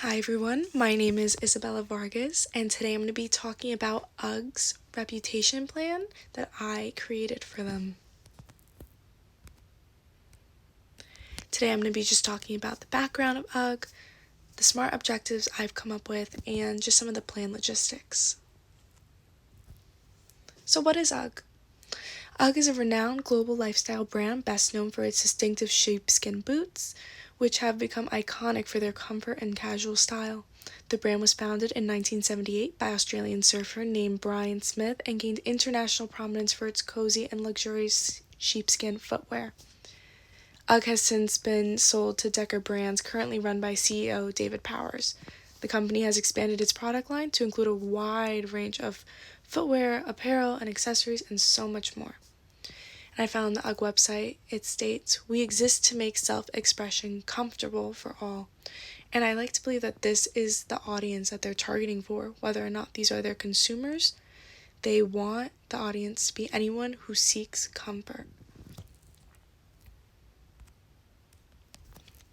Hi everyone, my name is Isabella Vargas, and today I'm going to be talking about UGG's reputation plan that I created for them. Today I'm going to be just talking about the background of UGG, the smart objectives I've come up with, and just some of the plan logistics. So what is UGG? UGG is a renowned global lifestyle brand best known for its distinctive sheepskin boots, which have become iconic for their comfort and casual style. The brand was founded in 1978 by Australian surfer named Brian Smith and gained international prominence for its cozy and luxurious sheepskin footwear. UGG has since been sold to Decker Brands, currently run by CEO David Powers. The company has expanded its product line to include a wide range of footwear, apparel, and accessories, and so much more. And I found on the UGG website, it states, "We exist to make self-expression comfortable for all." And I like to believe that this is the audience that they're targeting for, whether or not these are their consumers. They want the audience to be anyone who seeks comfort.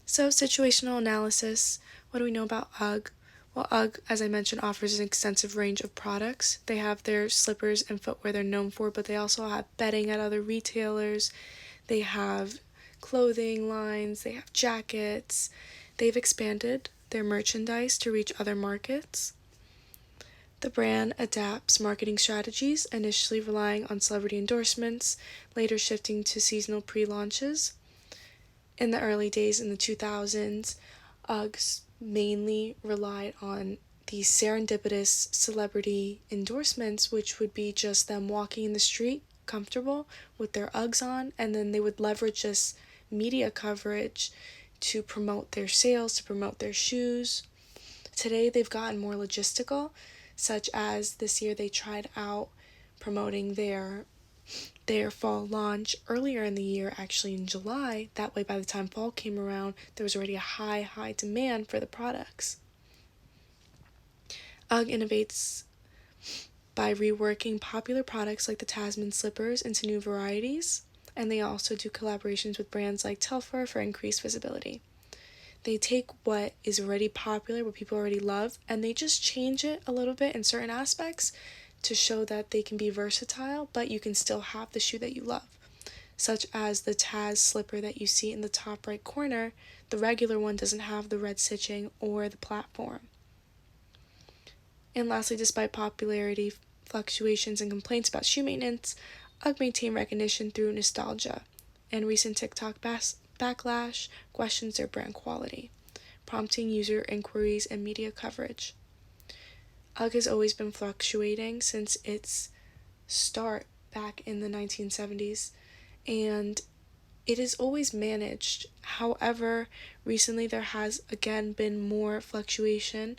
So, situational analysis. What do we know about UGG? Well, UGG, as I mentioned, offers an extensive range of products. They have their slippers and footwear they're known for, but they also have bedding at other retailers. They have clothing lines, they have jackets. They've expanded their merchandise to reach other markets. The brand adapts marketing strategies, initially relying on celebrity endorsements, later shifting to seasonal pre-launches. In the early days in the 2000s, UGGs mainly relied on these serendipitous celebrity endorsements, which would be just them walking in the street comfortable with their UGGs on, and then they would leverage this media coverage to promote their sales, to promote their shoes. Today they've gotten more logistical, such as this year they tried out promoting their fall launch earlier in the year, actually in July. That way, by the time fall came around, there was already a high demand for the products. UGG innovates by reworking popular products like the Tasman slippers into new varieties, and they also do collaborations with brands like Telfar for increased visibility. They take what is already popular, what people already love, and they just change it a little bit in certain aspects to show that they can be versatile, but you can still have the shoe that you love. Such as the Taz slipper that you see in the top right corner, the regular one doesn't have the red stitching or the platform. And lastly, despite popularity fluctuations and complaints about shoe maintenance, UGG maintained recognition through nostalgia, and recent TikTok backlash questions their brand quality, prompting user inquiries and media coverage. UGG has always been fluctuating since its start back in the 1970s, and it is always managed. However, recently there has again been more fluctuation,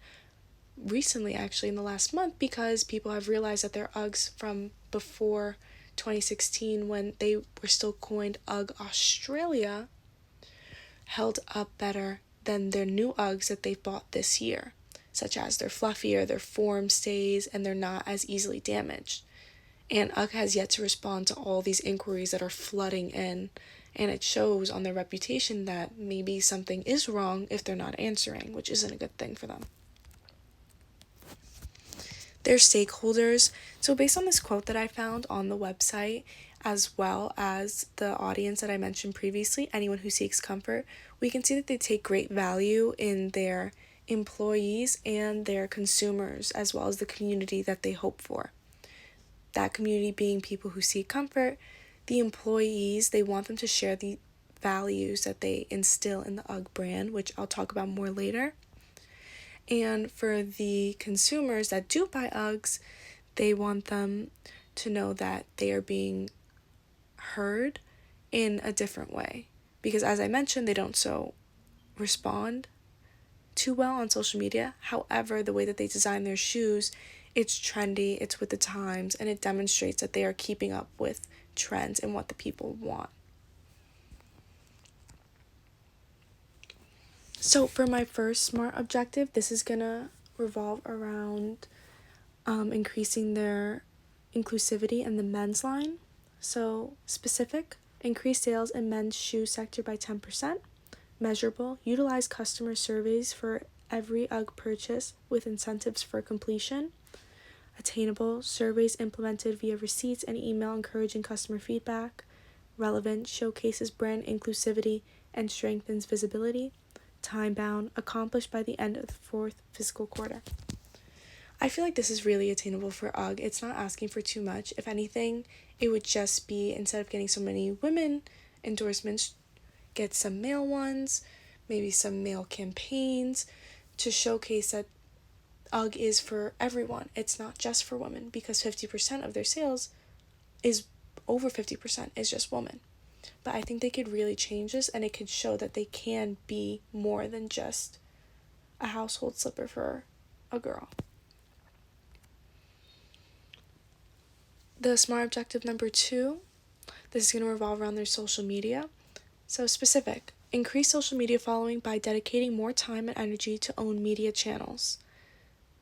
recently actually in the last month, because people have realized that their UGGs from before 2016, when they were still coined UGG Australia, held up better than their new UGGs that they've bought this year, such as they're fluffier, their form stays, and they're not as easily damaged. And UGG has yet to respond to all these inquiries that are flooding in, and it shows on their reputation that maybe something is wrong if they're not answering, which isn't a good thing for them. Their stakeholders. So based on this quote that I found on the website, as well as the audience that I mentioned previously, anyone who seeks comfort, we can see that they take great value in their employees and their consumers, as well as the community that they hope for. That community being people who seek comfort. The employees, they want them to share the values that they instill in the UGG brand, which I'll talk about more later. And for the consumers that do buy UGGs, they want them to know that they are being heard in a different way. Because as I mentioned, they don't so respond too well on social media. However, the way that they design their shoes, it's trendy, it's with the times, and it demonstrates that they are keeping up with trends and what the people want. So for my first SMART objective, this is gonna revolve around increasing their inclusivity in the men's line. So specific, increase sales in men's shoe sector by 10%. Measurable, utilize customer surveys for every UGG purchase with incentives for completion. Attainable, surveys implemented via receipts and email encouraging customer feedback. Relevant, showcases brand inclusivity and strengthens visibility. Time-bound, accomplished by the end of the 4th fiscal quarter. I feel like this is really attainable for UGG. It's not asking for too much. If anything, it would just be, instead of getting so many women endorsements, get some male ones, maybe some male campaigns to showcase that UGG is for everyone. It's not just for women, because 50% of their sales is over 50% is just women. But I think they could really change this, and it could show that they can be more than just a household slipper for a girl. The SMART objective number 2, this is going to revolve around their social media. So specific, increase social media following by dedicating more time and energy to own media channels.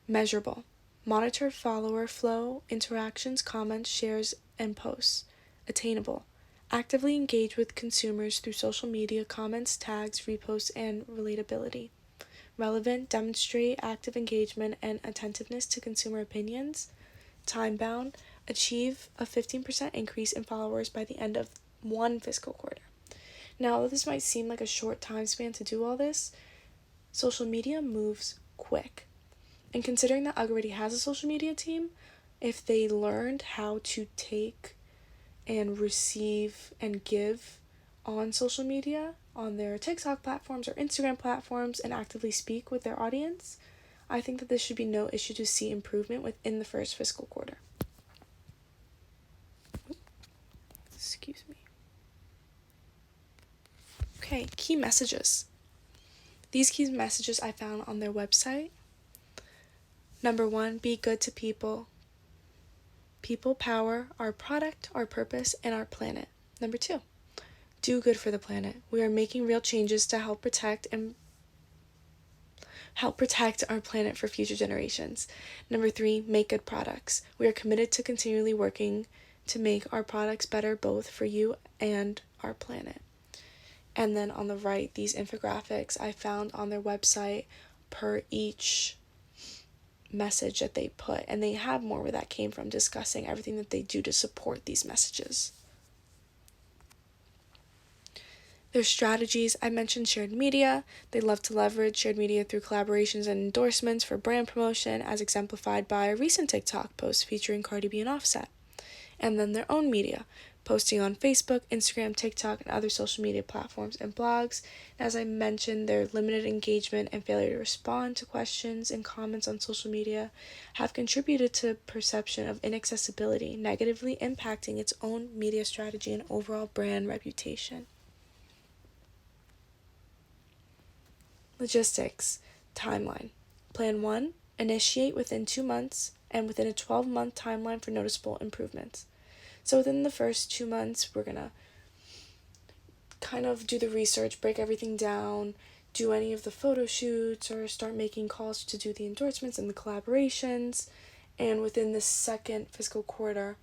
Measurable, monitor follower flow, interactions, comments, shares, and posts. Attainable, actively engage with consumers through social media, comments, tags, reposts, and relatability. Relevant, demonstrate active engagement and attentiveness to consumer opinions. Time-bound, achieve a 15% increase in followers by the end of 1 fiscal quarter. Now, this might seem like a short time span to do all this. Social media moves quick. And considering that UGG already has a social media team, if they learned how to take and receive and give on social media, on their TikTok platforms or Instagram platforms, and actively speak with their audience, I think that this should be no issue to see improvement within the 1st fiscal quarter. Excuse me. Okay, key messages. These key messages I found on their website. Number 1, be good to people. People power our product, our purpose, and our planet. Number 2, do good for the planet. We are making real changes to help protect our planet for future generations. Number 3, make good products. We are committed to continually working to make our products better both for you and our planet. And then on the right, these infographics I found on their website per each message that they put, and they have more where that came from, discussing everything that they do to support these messages. Their strategies, I mentioned shared media. They love to leverage shared media through collaborations and endorsements for brand promotion, as exemplified by a recent TikTok post featuring Cardi B and Offset. And then their own media, posting on Facebook, Instagram, TikTok, and other social media platforms and blogs. As I mentioned, their limited engagement and failure to respond to questions and comments on social media have contributed to perception of inaccessibility, negatively impacting its own media strategy and overall brand reputation. Logistics, timeline. Plan 1, initiate within 2 months and within a 12-month timeline for noticeable improvements. So within the first 2 months, we're going to kind of do the research, break everything down, do any of the photo shoots, or start making calls to do the endorsements and the collaborations. And within the 2nd fiscal quarter,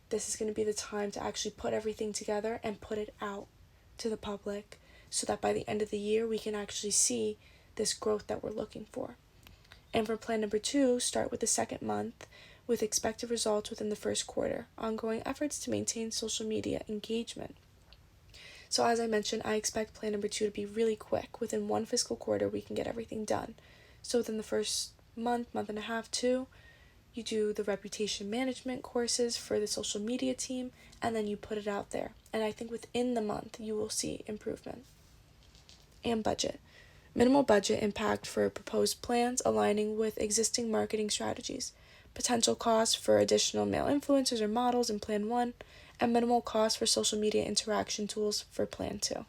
this is going to be the time to actually put everything together and put it out to the public, so that by the end of the year, we can actually see this growth that we're looking for. And for plan number 2, start with the 2nd month with expected results within the 1st quarter. Ongoing efforts to maintain social media engagement. So as I mentioned, I expect plan number 2 to be really quick. Within 1 fiscal quarter, we can get everything done. So within the first month and a half, 2, you do the reputation management courses for the social media team, and then you put it out there. And I think within the month, you will see improvement. And budget. Minimal budget impact for proposed plans aligning with existing marketing strategies. Potential costs for additional male influencers or models in Plan 1, and minimal costs for social media interaction tools for Plan 2.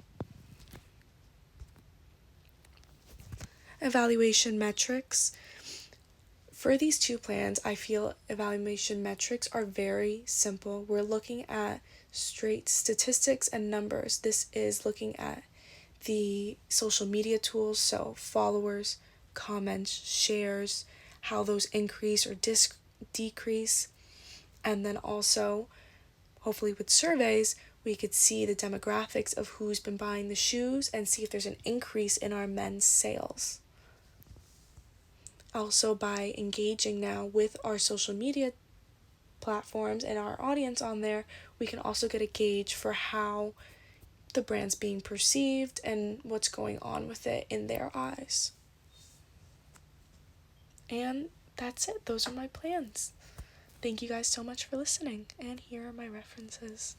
Evaluation metrics. For these 2 plans, I feel evaluation metrics are very simple. We're looking at straight statistics and numbers. This is looking at the social media tools, so followers, comments, shares, how those increase or decrease, and then also, hopefully with surveys, we could see the demographics of who's been buying the shoes and see if there's an increase in our men's sales. Also, by engaging now with our social media platforms and our audience on there, we can also get a gauge for how the brand's being perceived and what's going on with it in their eyes. And that's it. Those are my plans. Thank you guys so much for listening, and here are my references.